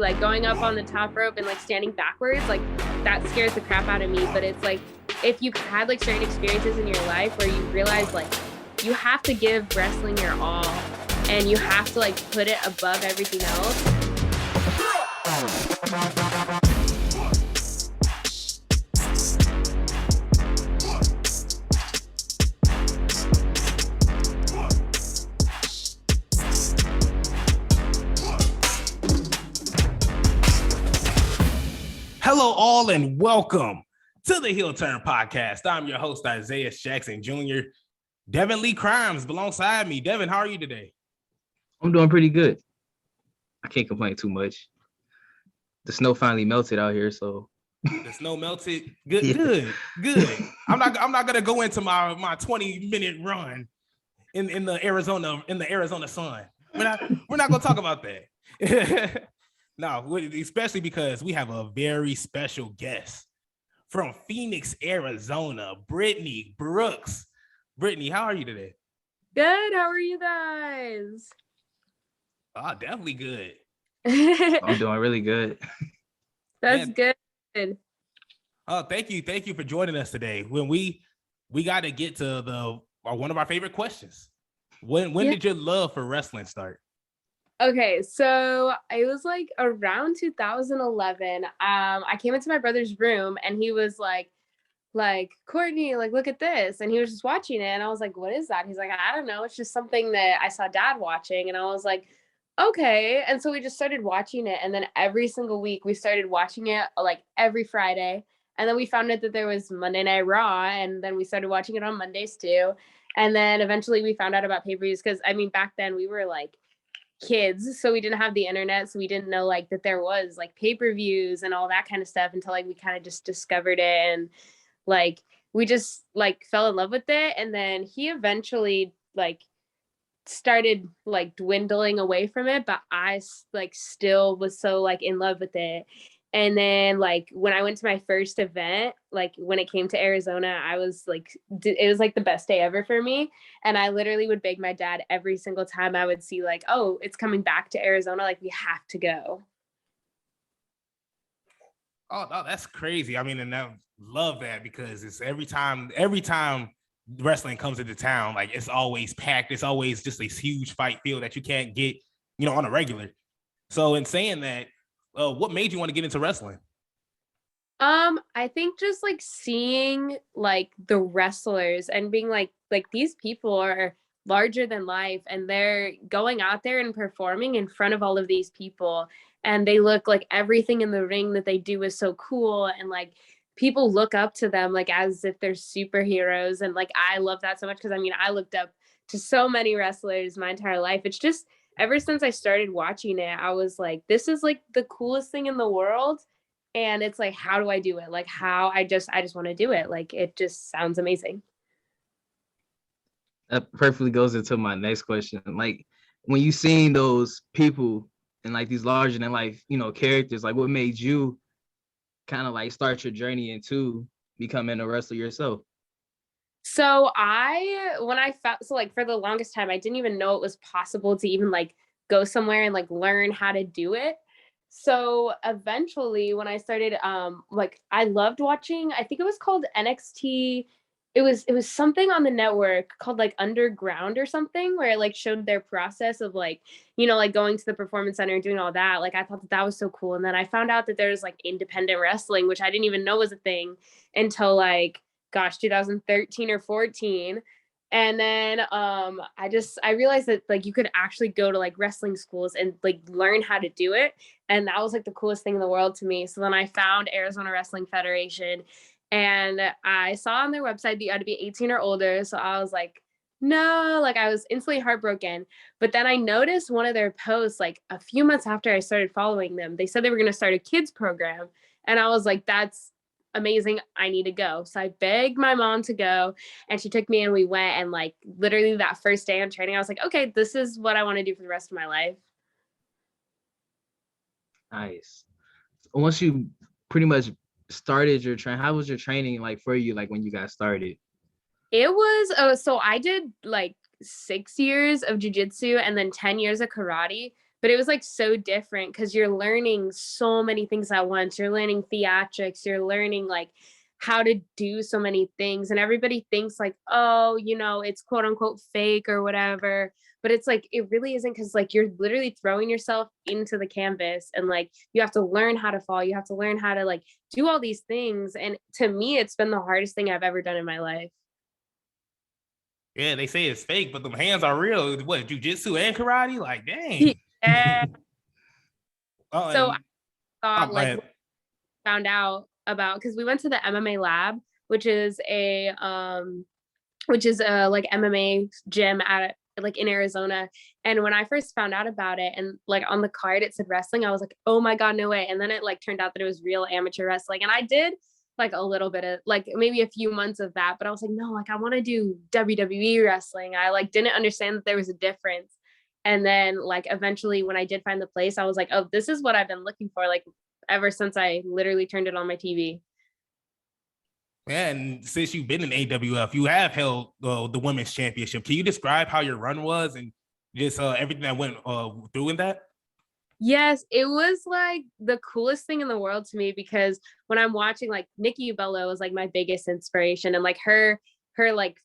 Like going up on the top rope and like standing backwards, like that scares the crap out of me. But it's like if you've had like certain experiences in your life where you realize like you have to give wrestling your all and you have to like put it above everything else. Hello, all, and welcome to the Heel Turn Podcast. I'm your host, Isaiah Jackson Jr. Devin Lee Crimes alongside me. Devin, how are you today? I'm doing pretty good. I can't complain too much. The snow finally melted out here, so the snow melted. Good, yeah. good. I'm not gonna go into my 20-minute run in the Arizona sun. We're not gonna talk about that. No, especially because we have a very special guest from Phoenix, Arizona, Brittnie Brooks. Brittnie, how are you today? Good. How are you guys? Oh, definitely good. I'm doing really good. That's good. Oh, thank you for joining us today. When we got to get to one of our favorite questions. When did your love for wrestling start? Okay, so it was like around 2011. I came into my brother's room and he was like, Courtney, like, look at this. And he was just watching it. And I was like, what is that? He's like, I don't know. It's just something that I saw dad watching. And I was like, okay. And so we just started watching it. And then every single week we started watching it like every Friday. And then we found out that there was Monday Night Raw. And then we started watching it on Mondays too. And then eventually we found out about pay-per-views because I mean, back then we were like kids, so we didn't have the internet, so we didn't know like that there was like pay-per-views and all that kind of stuff until like we kind of just discovered it, and like we just like fell in love with it. And then he eventually like started like dwindling away from it, but I like still was so like in love with it. And then like when I went to my first event, like when it came to Arizona, I was like, it was like the best day ever for me. And I literally would beg my dad every single time I would see like, oh, it's coming back to Arizona. Like we have to go. Oh, no, that's crazy. I mean, and I love that because it's every time wrestling comes into town, like it's always packed. It's always just a huge fight field that you can't get, on a regular. So in saying that, what made you want to get into wrestling? I think just like seeing like the wrestlers and being like these people are larger than life and they're going out there and performing in front of all of these people, and they look like everything in the ring that they do is so cool, and like people look up to them like as if they're superheroes. And like I love that so much because I mean I looked up to so many wrestlers my entire life. It's just ever since I started watching it, I was like, this is like the coolest thing in the world. And it's like, how do I do it? Like how I just want to do it. Like, it just sounds amazing. That perfectly goes into my next question. Like when you seen those people and like these larger than life, characters, like what made you kind of like start your journey into becoming a wrestler yourself? So like for the longest time, I didn't even know it was possible to even like go somewhere and like learn how to do it. So eventually when I started, like I loved watching, I think it was called NXT. It was something on the network called like Underground or something, where it like showed their process of like, like going to the performance center and doing all that. Like I thought that was so cool. And then I found out that there's like independent wrestling, which I didn't even know was a thing until like, gosh, 2013 or 14. And then I realized that like you could actually go to like wrestling schools and like learn how to do it. And that was like the coolest thing in the world to me. So then I found Arizona Wrestling Federation and I saw on their website that you had to be 18 or older. So I was like, no, like I was instantly heartbroken. But then I noticed one of their posts like a few months after I started following them. They said they were going to start a kids program. And I was like, that's amazing. I need to go. So I begged my mom to go and she took me and we went, and like literally that first day on training, I was like, okay, this is what I want to do for the rest of my life. Nice. Once you pretty much started your training, how was your training like for you, like when you got started? It was, so I did like 6 years of jiu-jitsu and then 10 years of karate. but it was like so different because you're learning so many things at once. You're learning theatrics, you're learning like how to do so many things, and everybody thinks like, oh, you know, it's quote unquote fake or whatever, but it's like it really isn't, because like you're literally throwing yourself into the canvas, and like you have to learn how to fall, you have to learn how to like do all these things, and to me it's been the hardest thing I've ever done in my life. Yeah, they say it's fake, but them hands are real. What, jujitsu and karate? Like, dang. Yeah. Oh, So I and thought go like ahead. found out about, because we went to the MMA lab, which is a like MMA gym at like in Arizona. And when I first found out about it, and like on the card it said wrestling, I was like, oh my God, no way. And then it like turned out that it was real amateur wrestling. And I did like a little bit of like maybe a few months of that, but I was like, no, like I want to do WWE wrestling. I like didn't understand that there was a difference. And then like eventually when I did find the place, I was like, oh, this is what I've been looking for like ever since I literally turned it on my TV. And since you've been in AWF, you have held the women's championship. Can you describe how your run was and just everything that went through in that? Yes, it was like the coolest thing in the world to me, because when I'm watching like Nikki Bella was like my biggest inspiration, and like her like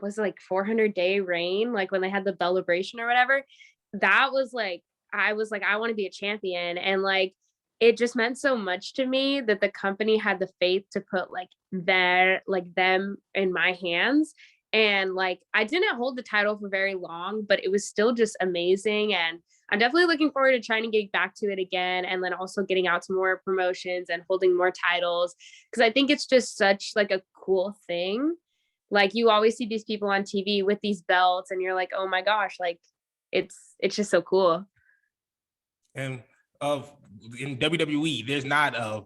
was it like 400-day reign, like when they had the Bellabration or whatever, that was like I was like I want to be a champion, and like it just meant so much to me that the company had the faith to put like them in my hands. And like I didn't hold the title for very long, but it was still just amazing, and I'm definitely looking forward to trying to get back to it again, and then also getting out to more promotions and holding more titles, because I think it's just such like a cool thing. Like you always see these people on TV with these belts and you're like, "Oh my gosh, like it's just so cool." And of in WWE, there's not a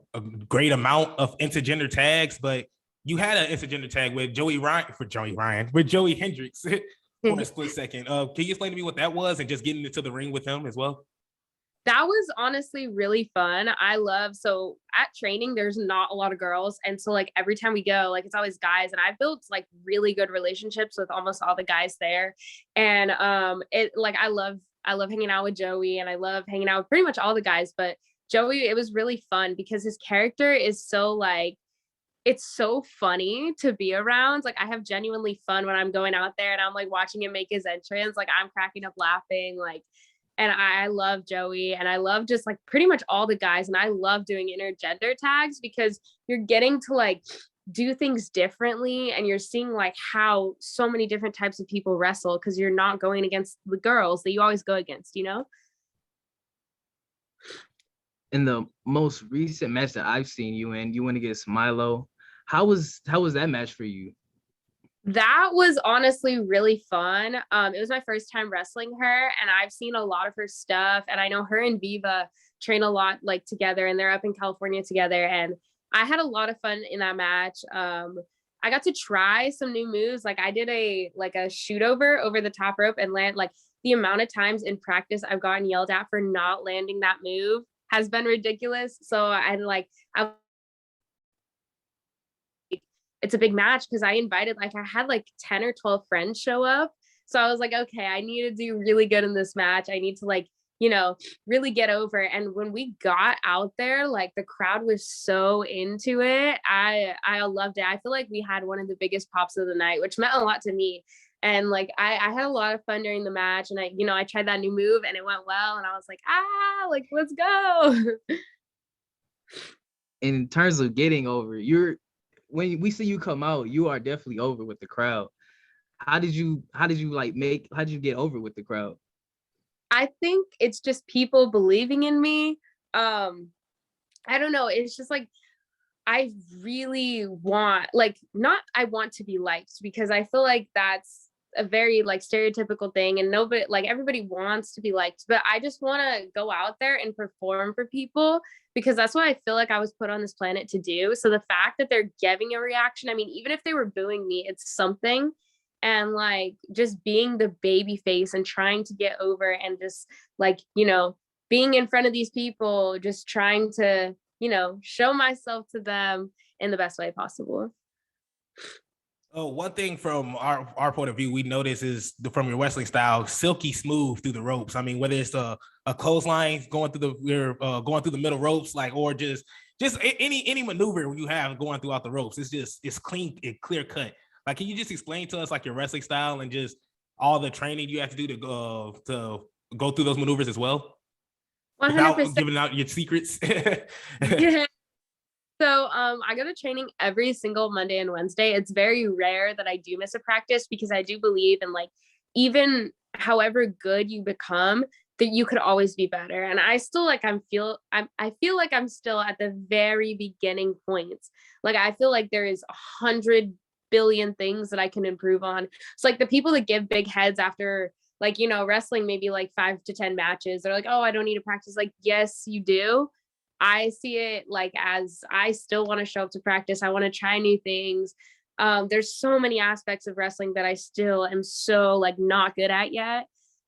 great amount of intergender tags, but you had an intergender tag with with Joey Hendricks for a split second. Can you explain to me what that was and just getting into the ring with him as well? That was honestly really fun. So at training, there's not a lot of girls. And so like every time we go, like it's always guys. And I've built like really good relationships with almost all the guys there. And it like I love hanging out with Joey, and I love hanging out with pretty much all the guys. But Joey, it was really fun because his character is so like it's so funny to be around. Like I have genuinely fun when I'm going out there and I'm like watching him make his entrance. Like I'm cracking up laughing. Like, and I love Joey, and I love just like pretty much all the guys. And I love doing intergender tags because you're getting to like do things differently, and you're seeing like how so many different types of people wrestle, because you're not going against the girls that you always go against, you know? In the most recent match that I've seen you in, you went against Milo. How was that match for you? That was honestly really fun. It was my first time wrestling her, and I've seen a lot of her stuff, and I know her and Viva train a lot like together, and they're up in California together, and I had a lot of fun in that match. I got to try some new moves. Like I did a shoot over the top rope and land. Like the amount of times in practice I've gotten yelled at for not landing that move has been ridiculous. So I it's a big match because I invited like I had like 10 or 12 friends show up. So I was like, okay, I need to do really good in this match. I need to like, you know, really get over. And when we got out there, like the crowd was so into it. I loved it. I feel like we had one of the biggest pops of the night, which meant a lot to me. And like I had a lot of fun during the match, and I tried that new move and it went well, and I was like, like let's go. In terms of getting over, when we see you come out, you are definitely over with the crowd. How did you get over with the crowd? I think it's just people believing in me. I don't know. It's just like I really want I want to be liked, because I feel like that's a very like stereotypical thing, and nobody like everybody wants to be liked, but I just want to go out there and perform for people, because that's what I feel like I was put on this planet to do. So the fact that they're giving a reaction, I mean, even if they were booing me, it's something. And like just being the baby face and trying to get over, and just like, being in front of these people, just trying to, show myself to them in the best way possible. Oh, one thing from our point of view, we notice is from your wrestling style, silky smooth through the ropes. I mean, whether it's a clothesline going through going through the middle ropes, like, or just any maneuver you have going throughout the ropes, it's clean and clear cut. Like, can you just explain to us like your wrestling style and just all the training you have to do to go through those maneuvers as well, without 100%. giving out your secrets? Yeah. So I go to training every single Monday and Wednesday. It's very rare that I do miss a practice because I do believe in like, even however good you become, that you could always be better. And I still like I feel like I'm still at the very beginning points. Like I feel like there is 100 billion things that I can improve on. It's like the people that give big heads after, like, wrestling maybe like 5 to 10 matches. They're like, oh, I don't need to practice. Like, yes, you do. I see it like as I still want to show up to practice. I want to try new things. There's so many aspects of wrestling that I still am so like not good at yet.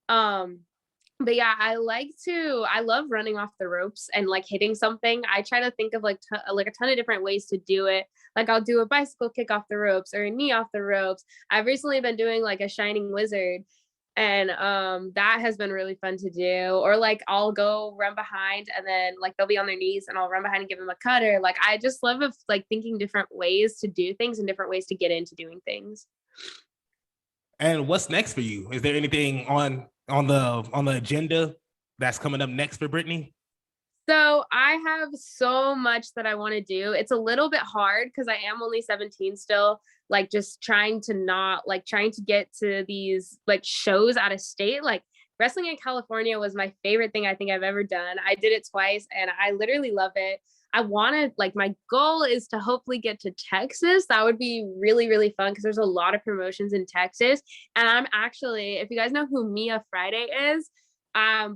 But yeah, I love running off the ropes and like hitting something. I try to think of like a ton of different ways to do it. Like I'll do a bicycle kick off the ropes or a knee off the ropes. I've recently been doing like a shining wizard, and that has been really fun to do. Or like I'll go run behind and then like they'll be on their knees and I'll run behind and give them a cutter. Like I just love like thinking different ways to do things and different ways to get into doing things. And what's next for you? Is there anything on the agenda that's coming up next for Brittnie? So I have so much that I want to do. It's a little bit hard because I am only 17 still, like just trying to get to these like shows out of state. Like wrestling in California was my favorite thing I think I've ever done. I did it twice and I literally love it. I want to, like, my goal is to hopefully get to Texas. That would be really, really fun because there's a lot of promotions in Texas. And I'm actually, if you guys know who Mia Friday is,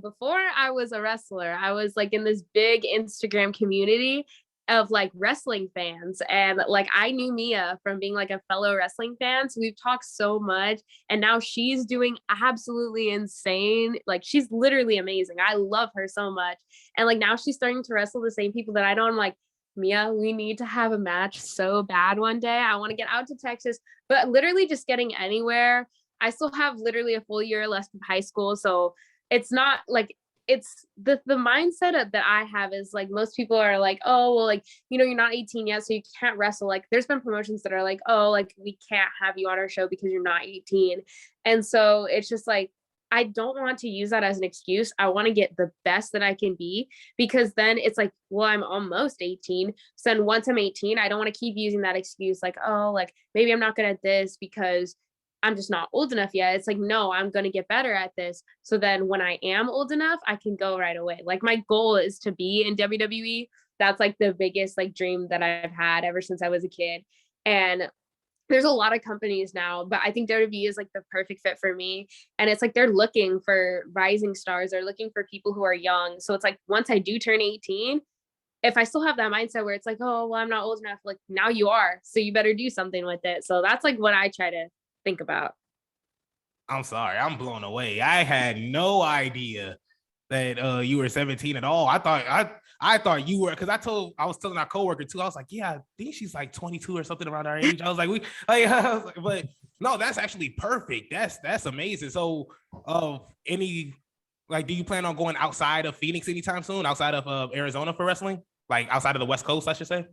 before I was a wrestler, I was like in this big Instagram community of like wrestling fans, and like I knew Mia from being like a fellow wrestling fan, so we've talked so much, and now she's doing absolutely insane. Like she's literally amazing. I love her so much, and like now she's starting to wrestle the same people that I know. I'm like, Mia, we need to have a match so bad one day. I want to get out to Texas, but literally just getting anywhere. I still have literally a full year left of high school, so it's not like, it's the mindset that I have is like most people are like, oh well, like, you're not 18 yet, so you can't wrestle. Like there's been promotions that are like, oh, like we can't have you on our show because you're not 18. And so it's just like, I don't want to use that as an excuse. I want to get the best that I can be, because then it's like, well, I'm almost 18. So then once I'm 18, I don't want to keep using that excuse like, oh, like maybe I'm not good at this because I'm just not old enough yet. It's like, no, I'm going to get better at this. So then when I am old enough, I can go right away. Like my goal is to be in WWE. That's like the biggest like dream that I've had ever since I was a kid. And there's a lot of companies now, but I think WWE is like the perfect fit for me. And it's like, they're looking for rising stars. They're looking for people who are young. So it's like, once I do turn 18, if I still have that mindset where it's like, oh, well, I'm not old enough, like now you are, so you better do something with it. So that's like what I try to think about. I'm sorry, I'm blown away. I had no idea that you were 17 at all. I thought you were, because I was telling our coworker too. I was like, yeah, I think she's like 22 or something around our age. I was like, but no, that's actually perfect. That's amazing. So, any like, do you plan on going outside of Phoenix anytime soon? Outside of Arizona for wrestling, like outside of the West Coast, I should say.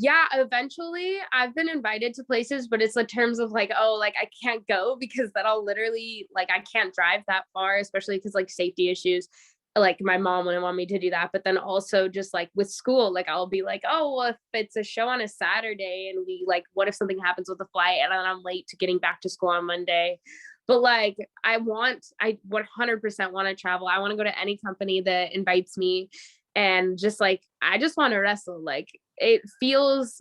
Yeah, eventually I've been invited to places, but it's in terms of like, oh, like I can't go because then I'll literally, like, I can't drive that far, especially because like safety issues. Like my mom wouldn't want me to do that. But then also just like with school, like I'll be like, oh, well, if it's a show on a Saturday and we like, what if something happens with the flight and then I'm late to getting back to school on Monday? But like, I 100% want to travel. I want to go to any company that invites me. And just like, I just want to wrestle. Like, it feels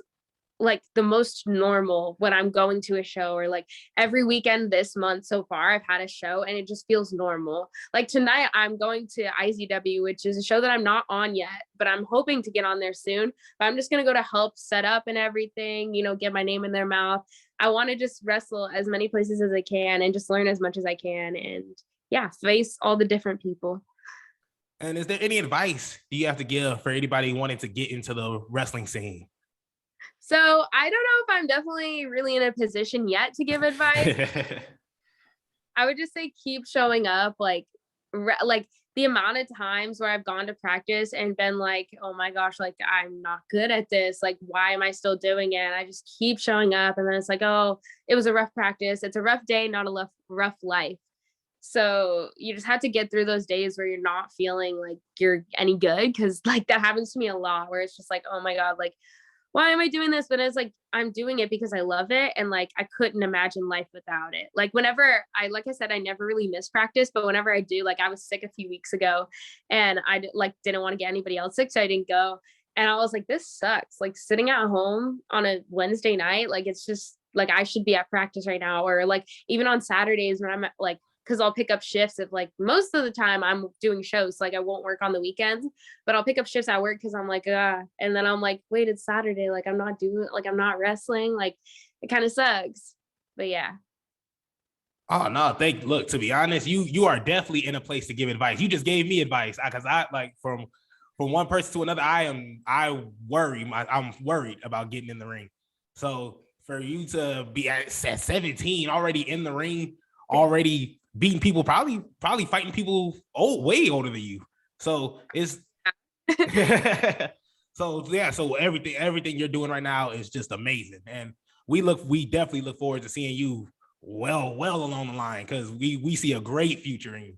like the most normal when I'm going to a show, or like every weekend this month so far, I've had a show and it just feels normal. Like tonight, I'm going to IZW, which is a show that I'm not on yet, but I'm hoping to get on there soon. But I'm just going to go to help set up and everything, get my name in their mouth. I want to just wrestle as many places as I can and just learn as much as I can. And yeah, face all the different people. And is there any advice you have to give for anybody wanting to get into the wrestling scene? So I don't know if I'm definitely really in a position yet to give advice. I would just say keep showing up, like the amount of times where I've gone to practice and been like, oh my gosh, like I'm not good at this. Like, why am I still doing it? And I just keep showing up. And then it's like, oh, it was a rough practice. It's a rough day, not a rough life. So you just have to get through those days where you're not feeling like you're any good. Cause like that happens to me a lot where it's just like, oh my God, like, why am I doing this? But it's like, I'm doing it because I love it. And like, I couldn't imagine life without it. Like whenever like I said, I never really miss practice, but whenever I do, like I was sick a few weeks ago and I didn't want to get anybody else sick. So I didn't go. And I was like, this sucks. Like sitting at home on a Wednesday night, like, it's just like, I should be at practice right now. Or like, even on Saturdays when I'm at, like, because I'll pick up shifts if like most of the time I'm doing shows, so, like I won't work on the weekends, but I'll pick up shifts at work because I'm like, and then I'm like, wait, it's Saturday, like I'm not wrestling, like it kind of sucks. But yeah. Oh no, look, to be honest, you are definitely in a place to give advice. You just gave me advice because I like from one person to another, I'm worried about getting in the ring. So for you to be at 17 already in the ring, already beating people, probably fighting people way older than you. So it's so everything you're doing right now is just amazing. And we definitely look forward to seeing you well along the line because we see a great future in you.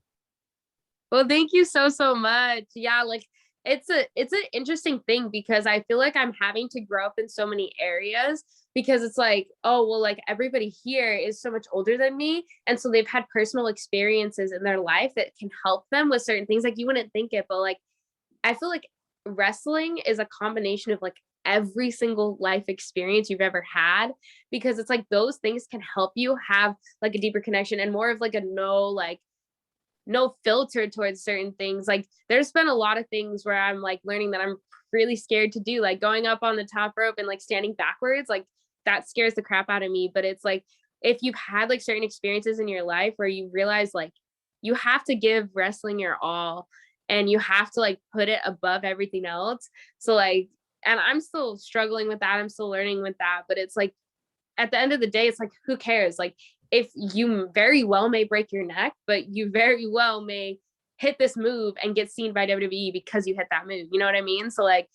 Well, thank you so much. Yeah, like it's an interesting thing because I feel like I'm having to grow up in so many areas because it's like, oh, well, like everybody here is so much older than me. And so they've had personal experiences in their life that can help them with certain things. Like you wouldn't think it, but like, I feel like wrestling is a combination of like every single life experience you've ever had, because it's like those things can help you have like a deeper connection and more of like no filter towards certain things. Like there's been a lot of things where I'm like learning that I'm really scared to do, like going up on the top rope and like standing backwards, like that scares the crap out of me. But it's like, if you've had like certain experiences in your life where you realize like you have to give wrestling your all and you have to like put it above everything else. So like, and I'm still struggling with that. I'm still learning with that, but it's like, at the end of the day, it's like, who cares? Like, if you very well may break your neck, but you very well may hit this move and get seen by WWE because you hit that move. You know what I mean? So like,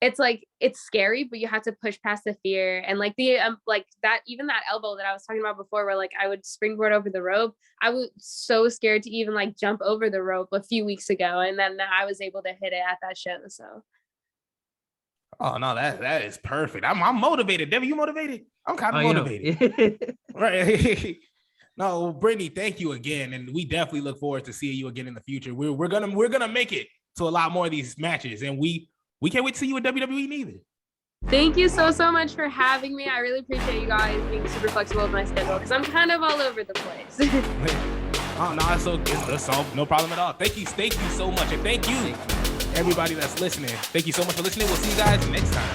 it's scary, but you have to push past the fear. And like like that, even that elbow that I was talking about before, where like I would springboard over the rope, I was so scared to even like jump over the rope a few weeks ago. And then I was able to hit it at that show. So. Oh no, that is perfect. I'm motivated. Debbie, you motivated? I'm kind of motivated. Right. No, Brittnie, thank you again, and we definitely look forward to seeing you again in the future. We're gonna make it to a lot more of these matches, and we can't wait to see you in WWE neither. Thank you so much for having me. I really appreciate you guys being super flexible with my schedule because I'm kind of all over the place. Oh no, it's all no problem at all. Thank you so much, and thank you. Everybody that's listening, thank you so much for listening. We'll see you guys next time.